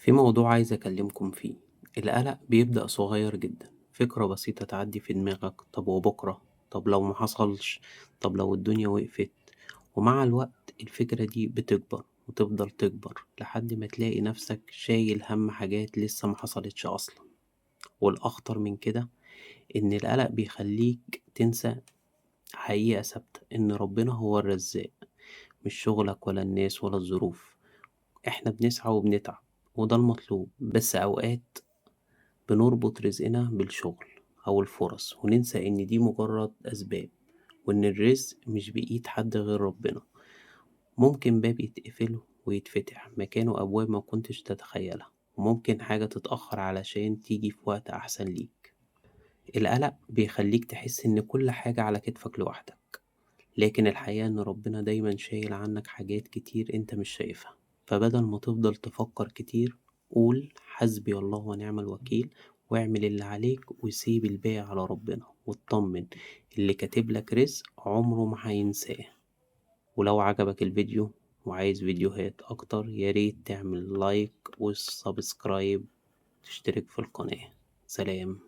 في موضوع عايز أكلمكم فيه. القلق بيبدأ صغير جدا، فكرة بسيطة تعدي في دماغك، طب وبكرة، طب لو محصلش، طب لو الدنيا وقفت. ومع الوقت الفكرة دي بتكبر وتفضل تكبر لحد ما تلاقي نفسك شايل هم حاجات لسه محصلتش أصلا. والأخطر من كده إن القلق بيخليك تنسى حقيقة ثابتة، إن ربنا هو الرزاق، مش شغلك ولا الناس ولا الظروف. إحنا بنسعى وبنتعب وده المطلوب، بس أوقات بنربط رزقنا بالشغل أو الفرص وننسى إن دي مجرد أسباب، وإن الرزق مش بإيد حد غير ربنا. ممكن باب يتقفل ويتفتح مكانه أبواب ما كنتش تتخيلها، وممكن حاجة تتأخر علشان تيجي في وقت أحسن ليك. القلق بيخليك تحس إن كل حاجة على كتفك لوحدك، لكن الحقيقة إن ربنا دايما شايل عنك حاجات كتير أنت مش شايفها. فبدل ما تفضل تفكر كتير، قول حسبي الله ونعم الوكيل، واعمل اللي عليك وسيب الباقي على ربنا، واطمن، اللي كاتبلك رزق عمره ما هينساه. ولو عجبك الفيديو وعايز فيديوهات أكتر ياريت تعمل لايك وسبسكرايب، تشترك في القناة. سلام.